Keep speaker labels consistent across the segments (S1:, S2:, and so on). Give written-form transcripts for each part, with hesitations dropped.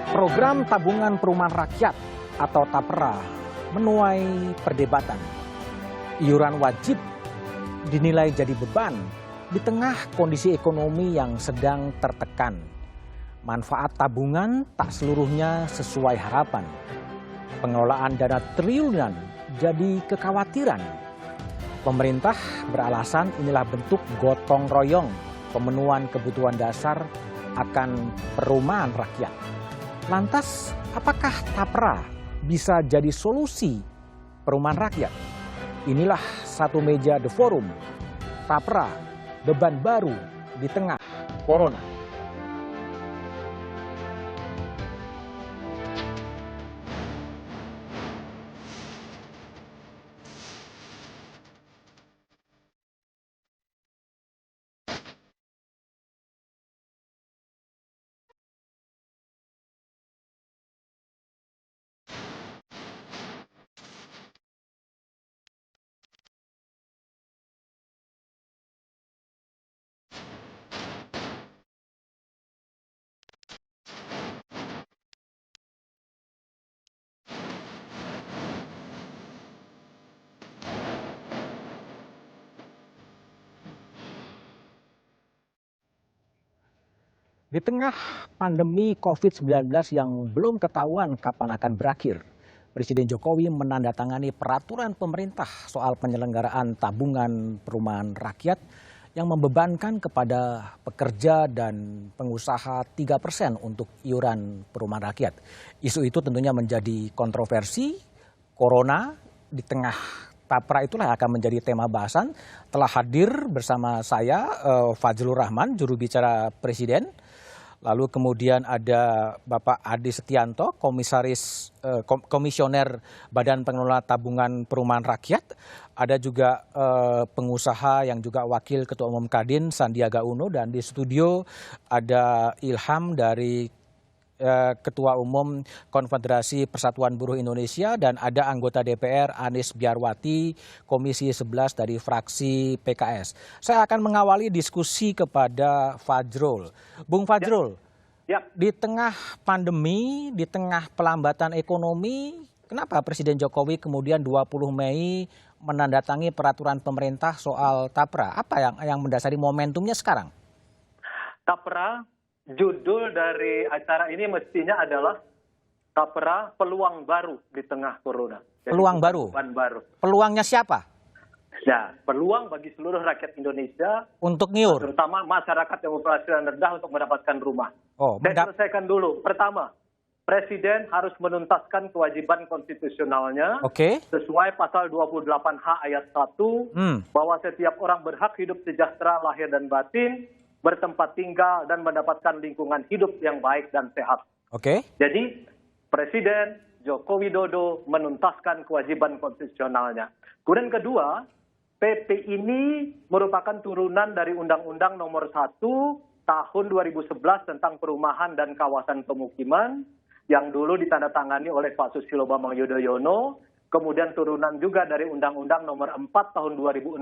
S1: Program Tabungan Perumahan Rakyat atau TAPRA menuai perdebatan. Iuran wajib dinilai jadi beban di tengah kondisi ekonomi yang sedang tertekan. Manfaat tabungan tak seluruhnya sesuai harapan. Pengelolaan dana triliunan jadi kekhawatiran. Pemerintah beralasan inilah bentuk gotong royong pemenuhan kebutuhan dasar akan perumahan rakyat. Lantas, apakah TAPRA bisa jadi solusi perumahan rakyat? Inilah satu meja The Forum. TAPRA, beban baru di tengah corona. Di tengah pandemi COVID-19 yang belum ketahuan kapan akan berakhir, Presiden Jokowi menandatangani peraturan pemerintah soal penyelenggaraan tabungan perumahan rakyat yang membebankan kepada pekerja dan pengusaha 3% untuk iuran perumahan rakyat. Isu itu tentunya menjadi kontroversi. Corona di tengah TAPRA itulah yang akan menjadi tema bahasan. Telah hadir bersama saya Fajrul Rahman, juru bicara Presiden. Lalu kemudian ada Bapak Adi Setianto, komisioner Badan Pengelola Tabungan Perumahan Rakyat. Ada juga pengusaha yang juga Wakil Ketua Umum Kadin Sandiaga Uno. Dan di studio ada Ilham dari Ketua Umum Konfederasi Persatuan Buruh Indonesia, dan ada anggota DPR Anies Biarwati, Komisi 11 dari fraksi PKS. Saya akan mengawali diskusi kepada Fajrul. Bung Fajrul, di tengah pandemi, di tengah pelambatan ekonomi, kenapa Presiden Jokowi kemudian 20 Mei menandatangi peraturan pemerintah soal TAPRA? Apa yang mendasari momentumnya sekarang?
S2: TAPRA, judul dari acara ini mestinya adalah TAPRA peluang baru di tengah corona. Jadi
S1: peluang baru? Peluangnya siapa?
S2: Ya, peluang bagi seluruh rakyat Indonesia.
S1: Untuk ngiur?
S2: Terutama masyarakat yang berpenghasilan rendah untuk mendapatkan rumah. Saya selesaikan dulu. Pertama, Presiden harus menuntaskan kewajiban konstitusionalnya sesuai pasal 28H ayat 1 bahwa setiap orang berhak hidup sejahtera lahir dan batin, bertempat tinggal dan mendapatkan lingkungan hidup yang baik dan sehat. Jadi Presiden Joko Widodo menuntaskan kewajiban konstitusionalnya. Kemudian kedua, PP ini merupakan turunan dari Undang-Undang Nomor 1 Tahun 2011 tentang Perumahan dan Kawasan Pemukiman yang dulu ditandatangani oleh Pak Susilo Bambang Yudhoyono, kemudian turunan juga dari Undang-Undang Nomor 4 Tahun 2016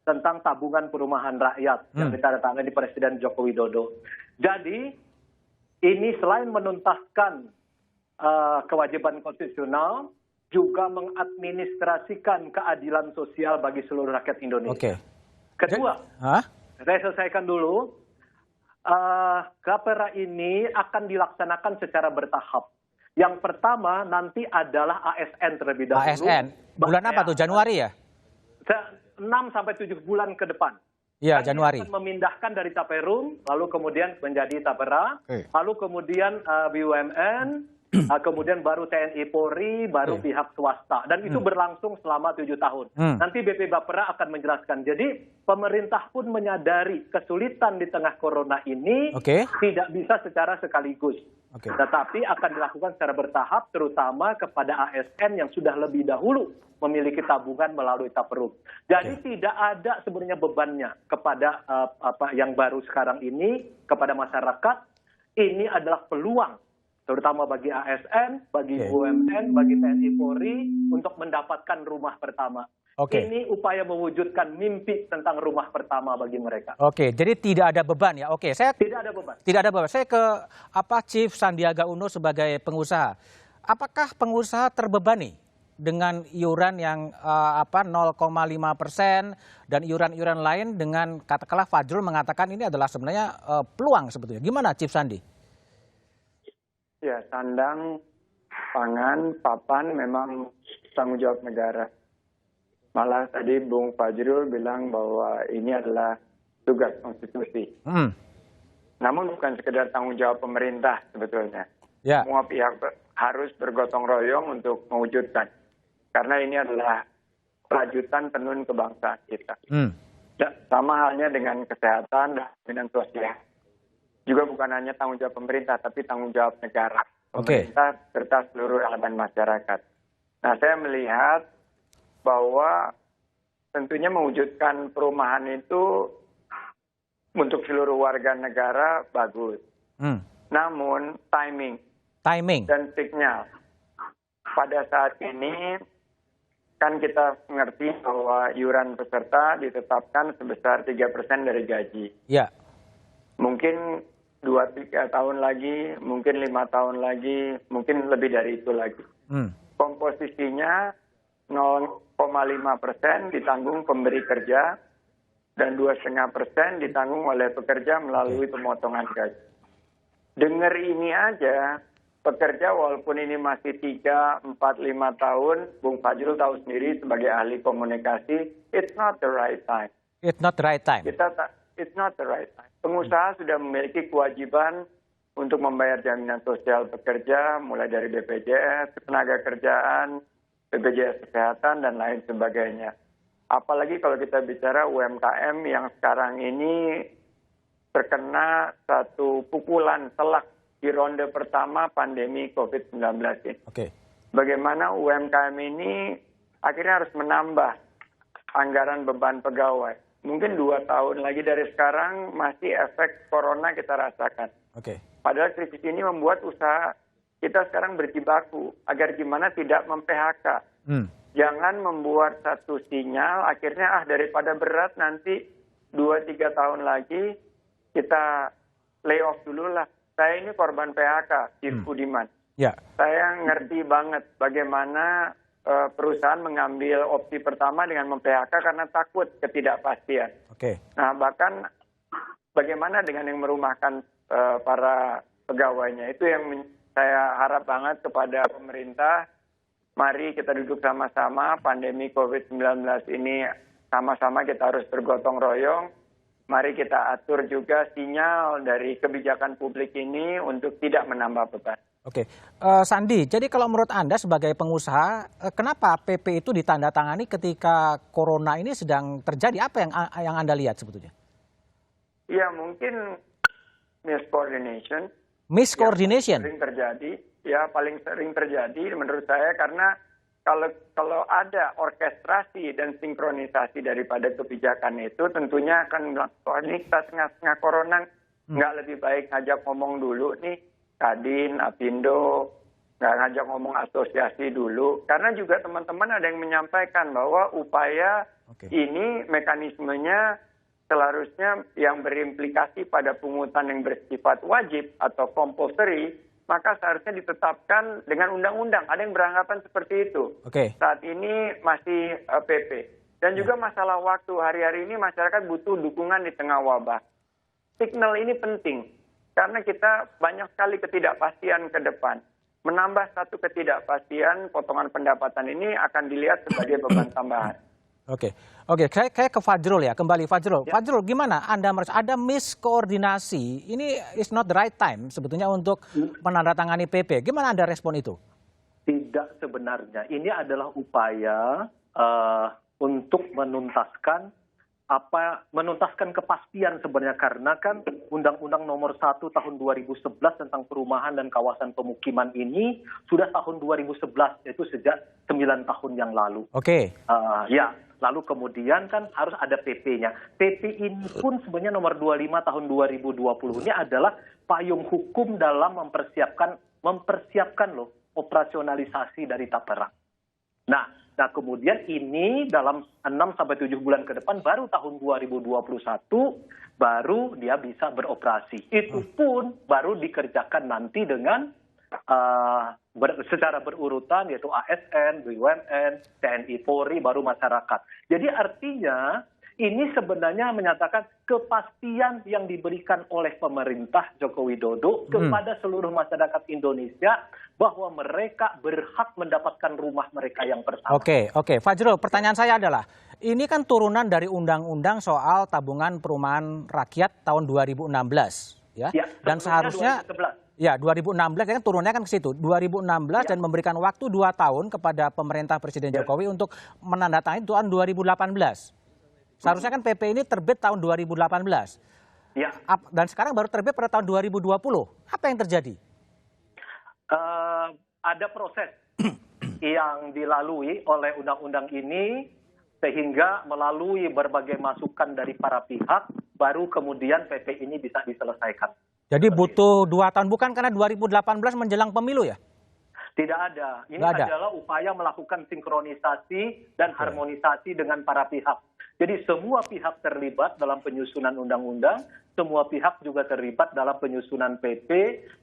S2: tentang tabungan perumahan rakyat yang ditandatangani Presiden Joko Widodo. Jadi ini selain menuntaskan kewajiban konstitusional, juga mengadministrasikan keadilan sosial bagi seluruh rakyat Indonesia. Kedua, saya selesaikan dulu, TAPRA ini akan dilaksanakan secara bertahap. Yang pertama nanti adalah ASN terlebih dahulu.
S1: ASN, bulan apa tuh? Januari ya?
S2: 6 sampai 7 bulan ke depan.
S1: Iya, Januari.
S2: Akan memindahkan dari Taperum, lalu kemudian menjadi TAPRA, lalu kemudian BUMN, kemudian baru TNI Polri, baru pihak swasta. Dan itu berlangsung selama 7 tahun. Nanti BP Bapera akan menjelaskan. Jadi pemerintah pun menyadari kesulitan di tengah corona ini tidak bisa secara sekaligus. Tetapi akan dilakukan secara bertahap, terutama kepada ASN yang sudah lebih dahulu memiliki tabungan melalui Taperum. Jadi tidak ada sebenarnya bebannya kepada yang baru sekarang ini, kepada masyarakat. Ini adalah peluang, terutama bagi ASN, bagi BUMN, bagi TNI Polri, untuk mendapatkan rumah pertama. Ini upaya mewujudkan mimpi tentang rumah pertama bagi mereka.
S1: Oke, jadi tidak ada beban ya. Oke, saya
S2: tidak ada beban.
S1: Tidak ada beban. Saya ke Chief Sandiaga Uno sebagai pengusaha. Apakah pengusaha terbebani dengan iuran yang 0,5% dan iuran-iuran lain dengan katakanlah Fajrul mengatakan ini adalah sebenarnya peluang sebetulnya. Gimana Chief Sandi?
S3: Ya, sandang, pangan, papan memang tanggung jawab negara. Malah tadi Bung Fajrul bilang bahwa ini adalah tugas konstitusi. Namun bukan sekedar tanggung jawab pemerintah sebetulnya.
S1: Ya.
S3: Semua pihak harus bergotong royong untuk mewujudkan. Karena ini adalah lanjutan tenun kebangsaan kita. Sama halnya dengan kesehatan dan jaminan sosial. Juga bukan hanya tanggung jawab pemerintah, tapi tanggung jawab negara. Pemerintah serta seluruh elemen masyarakat. Nah, saya melihat bahwa tentunya mewujudkan perumahan itu untuk seluruh warga negara bagus. Namun timing dan signal. Pada saat ini kan kita mengerti bahwa iuran peserta ditetapkan sebesar 3% dari gaji.
S1: Ya.
S3: Mungkin 2-3 tahun lagi, mungkin 5 tahun lagi, mungkin lebih dari itu lagi. Komposisinya 0,5% ditanggung pemberi kerja dan 2,5% ditanggung oleh pekerja melalui pemotongan gaji. Dengar ini aja, pekerja walaupun ini masih 3, 4, 5 tahun, Bung Fajrul tahu sendiri sebagai ahli komunikasi, it's not the right time.
S1: It's not the right time.
S3: It's not the right time. Pengusaha sudah memiliki kewajiban untuk membayar jaminan sosial pekerja, mulai dari BPJS, tenaga kerjaan, BPJS Kesehatan, dan lain sebagainya. Apalagi kalau kita bicara UMKM yang sekarang ini terkena satu pukulan telak di ronde pertama pandemi COVID-19 ini. Bagaimana UMKM ini akhirnya harus menambah anggaran beban pegawai. Mungkin 2 tahun lagi dari sekarang masih efek corona kita rasakan. Padahal krisis ini membuat usaha kita sekarang berjibaku agar gimana tidak mem-PHK. Jangan membuat satu sinyal akhirnya daripada berat nanti 2-3 tahun lagi kita lay off dulu lah. Saya ini korban PHK, Chief Budiman. Saya ngerti banget bagaimana perusahaan mengambil opsi pertama dengan mem-PHK karena takut ketidakpastian. Nah, bahkan bagaimana dengan yang merumahkan para pegawainya. Itu yang saya harap banget kepada pemerintah. Mari kita duduk sama-sama, pandemi COVID-19 ini sama-sama kita harus bergotong royong. Mari kita atur juga sinyal dari kebijakan publik ini untuk tidak menambah beban.
S1: Sandi, jadi kalau menurut Anda sebagai pengusaha, kenapa PP itu ditandatangani ketika corona ini sedang terjadi? Apa yang Anda lihat sebetulnya?
S3: Ya, mungkin miscoordination.
S1: Miscoordination?
S3: Paling sering terjadi menurut saya karena kalau ada orkestrasi dan sinkronisasi daripada kebijakan itu tentunya akan melakukan ini kita tengah-tengah corona nggak lebih baik ngajak ngomong dulu nih Kadin, Apindo, nggak ngajak ngomong asosiasi dulu karena juga teman-teman ada yang menyampaikan bahwa upaya ini mekanismenya seharusnya yang berimplikasi pada pungutan yang bersifat wajib atau compulsory, maka seharusnya ditetapkan dengan undang-undang. Ada yang beranggapan seperti itu. Saat ini masih PP. Dan juga masalah waktu. Hari-hari ini masyarakat butuh dukungan di tengah wabah. Signal ini penting. Karena kita banyak sekali ketidakpastian ke depan. Menambah satu ketidakpastian, potongan pendapatan ini akan dilihat sebagai beban tambahan. Saya ke Fajrul ya, kembali Fajrul. Fajrul, gimana Anda merasa ada miskoordinasi? Ini is not the right time sebetulnya untuk menandatangani PP. Gimana Anda respon itu?
S2: Tidak sebenarnya. Ini adalah upaya untuk menuntaskan kepastian sebenarnya karena kan Undang-Undang Nomor 1 Tahun 2011 tentang perumahan dan kawasan pemukiman ini sudah tahun 2011, yaitu sejak 9 tahun yang lalu. Lalu kemudian kan harus ada PP-nya. PP ini pun sebenarnya nomor 25 tahun 2020 ini adalah payung hukum dalam mempersiapkan operasionalisasi dari Tapera. Nah, Nah, kemudian ini dalam 6-7 bulan ke depan baru tahun 2021 baru dia bisa beroperasi. Itu pun baru dikerjakan nanti dengan secara berurutan, yaitu ASN, BUMN, TNI, Polri, baru masyarakat. Jadi artinya ini sebenarnya menyatakan kepastian yang diberikan oleh pemerintah Joko Widodo kepada seluruh masyarakat Indonesia bahwa mereka berhak mendapatkan rumah mereka yang pertama.
S1: Oke. Fajrul, pertanyaan saya adalah, ini kan turunan dari undang-undang soal tabungan perumahan rakyat tahun 2016. Ya, dan seharusnya
S2: 2011.
S1: Ya, 2016 kan turunnya kan ke situ. 2016 dan memberikan waktu 2 tahun kepada pemerintah Presiden Jokowi untuk menandatangani tahun 2018. Seharusnya kan PP ini terbit tahun 2018.
S2: Ya.
S1: Dan sekarang baru terbit pada tahun 2020. Apa yang terjadi?
S2: Ada proses yang dilalui oleh undang-undang ini sehingga melalui berbagai masukan dari para pihak baru kemudian PP ini bisa diselesaikan.
S1: Jadi butuh 2 tahun, bukan karena 2018 menjelang pemilu ya?
S2: Tidak ada. Ini adalah upaya melakukan sinkronisasi dan harmonisasi dengan para pihak. Jadi semua pihak terlibat dalam penyusunan undang-undang, semua pihak juga terlibat dalam penyusunan PP,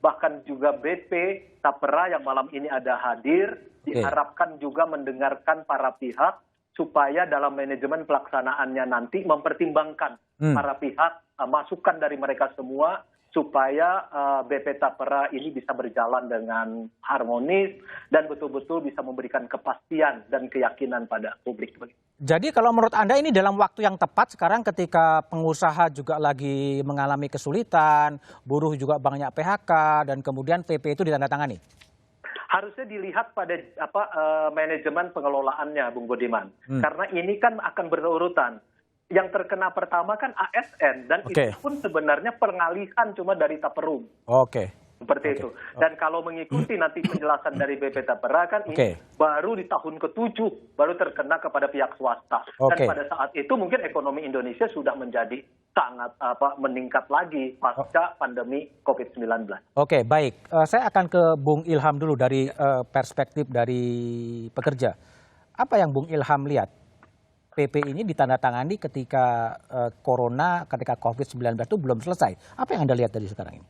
S2: bahkan juga BP, Tapera yang malam ini ada hadir, diharapkan juga mendengarkan para pihak supaya dalam manajemen pelaksanaannya nanti mempertimbangkan para pihak, masukan dari mereka semua, supaya BP Tapera ini bisa berjalan dengan harmonis dan betul-betul bisa memberikan kepastian dan keyakinan pada publik.
S1: Jadi kalau menurut Anda ini dalam waktu yang tepat sekarang ketika pengusaha juga lagi mengalami kesulitan, buruh juga banyak PHK, dan kemudian PP itu ditandatangani?
S2: Harusnya dilihat pada manajemen pengelolaannya, Bung Budiman. Karena ini kan akan berurutan. Yang terkena pertama kan ASN, dan itu pun sebenarnya pengalihan cuma dari Taperum. Seperti itu. Dan kalau mengikuti nanti penjelasan dari BP Tapera kan ini baru di tahun ke-7 baru terkena kepada pihak swasta. Dan pada saat itu mungkin ekonomi Indonesia sudah menjadi sangat meningkat lagi pasca pandemi COVID-19.
S1: Oke, baik. Saya akan ke Bung Ilham dulu dari perspektif dari pekerja. Apa yang Bung Ilham lihat? PP ini ditandatangani ketika ketika COVID-19 itu belum selesai. Apa yang Anda lihat dari sekarang ini?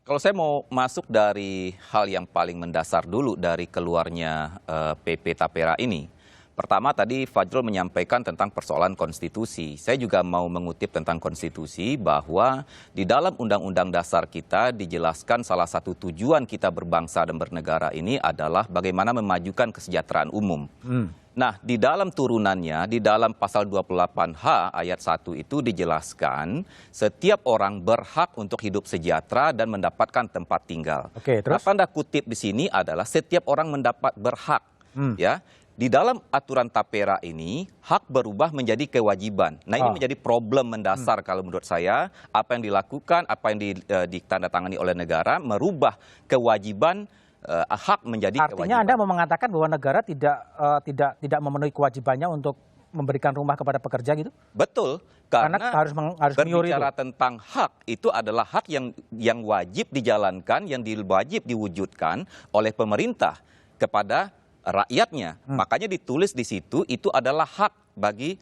S4: Kalau saya mau masuk dari hal yang paling mendasar dulu dari keluarnya PP Tapera ini. Pertama tadi Fajrul menyampaikan tentang persoalan konstitusi. Saya juga mau mengutip tentang konstitusi bahwa di dalam Undang-Undang Dasar kita dijelaskan salah satu tujuan kita berbangsa dan bernegara ini adalah bagaimana memajukan kesejahteraan umum. Nah, di dalam turunannya, di dalam pasal 28H ayat 1 itu dijelaskan setiap orang berhak untuk hidup sejahtera dan mendapatkan tempat tinggal.
S1: Terus?
S4: Nah, tanda kutip di sini adalah setiap orang mendapat berhak. Ya, di dalam aturan Tapera ini, hak berubah menjadi kewajiban. Nah, ini menjadi problem mendasar kalau menurut saya. Apa yang dilakukan, apa yang ditandatangani oleh negara, merubah kewajiban hak menjadi kewajiban.
S1: Artinya Anda mau mengatakan bahwa negara tidak memenuhi kewajibannya untuk memberikan rumah kepada pekerja gitu?
S4: Betul, karena
S1: harus
S4: berbicara tentang hak itu adalah hak yang wajib dijalankan, yang wajib diwujudkan oleh pemerintah kepada rakyatnya. Makanya ditulis di situ itu adalah hak bagi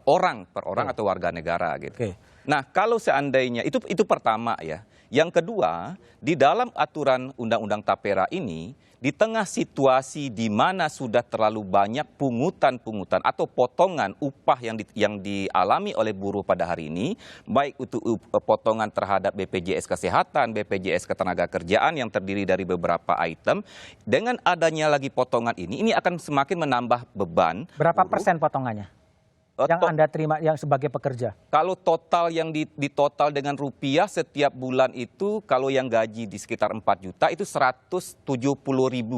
S4: orang per orang atau warga negara gitu. Nah, kalau seandainya itu pertama ya. Yang kedua, di dalam aturan Undang-Undang Tapera ini, di tengah situasi di mana sudah terlalu banyak pungutan-pungutan atau potongan upah yang dialami oleh buruh pada hari ini, baik itu potongan terhadap BPJS Kesehatan, BPJS Ketenagakerjaan yang terdiri dari beberapa item, dengan adanya lagi potongan ini akan semakin menambah beban.
S1: Berapa persen potongannya? Yang Anda terima yang sebagai pekerja? Kalau
S4: total yang ditotal dengan rupiah setiap bulan itu, kalau yang gaji di sekitar 4 juta itu 170.000,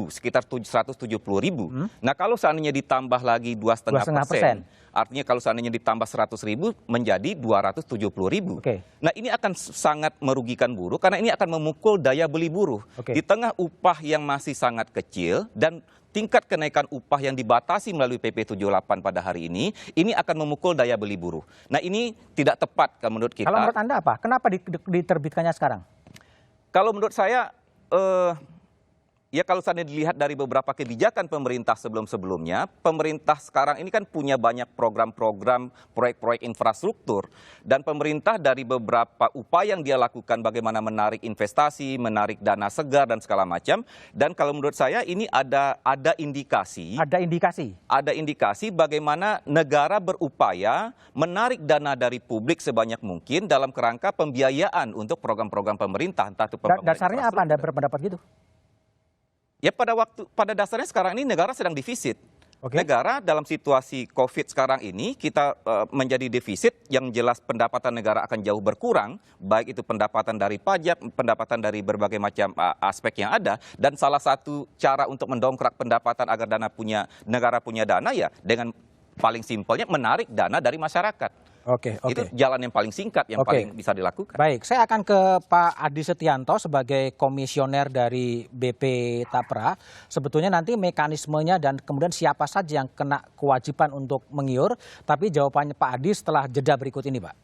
S4: sekitar 170.000. Nah, kalau seandainya ditambah lagi 2,5%, artinya kalau seandainya ditambah 100.000 menjadi 270.000. Nah, ini akan sangat merugikan buruh karena ini akan memukul daya beli buruh. Di tengah upah yang masih sangat kecil dan tingkat kenaikan upah yang dibatasi melalui PP 78 pada hari ini akan memukul daya beli buruh. Nah, ini tidak tepat menurut kita.
S1: Kalau menurut Anda apa? Kenapa diterbitkannya sekarang?
S4: Kalau menurut saya Ya kalau saya dilihat dari beberapa kebijakan pemerintah sebelum-sebelumnya, pemerintah sekarang ini kan punya banyak program-program, proyek-proyek infrastruktur. Dan pemerintah dari beberapa upaya yang dia lakukan bagaimana menarik investasi, menarik dana segar dan segala macam. Dan kalau menurut saya ini ada indikasi.
S1: Ada indikasi? Ada
S4: indikasi bagaimana negara berupaya menarik dana dari publik sebanyak mungkin dalam kerangka pembiayaan untuk program-program pemerintah. Entah itu
S1: dasarnya apa Anda berpendapat gitu?
S4: Ya pada dasarnya sekarang ini negara sedang defisit. Negara dalam situasi COVID sekarang ini kita menjadi defisit, yang jelas pendapatan negara akan jauh berkurang, baik itu pendapatan dari pajak, pendapatan dari berbagai macam aspek yang ada, dan salah satu cara untuk mendongkrak pendapatan agar negara punya dana ya dengan paling simpelnya menarik dana dari masyarakat. Itu jalan yang paling singkat, yang paling bisa dilakukan.
S1: Baik, saya akan ke Pak Adi Setianto sebagai komisioner dari BP Tapra. Sebetulnya nanti mekanismenya dan kemudian siapa saja yang kena kewajiban untuk mengiur, tapi jawabannya Pak Adi setelah jeda berikut ini, Pak.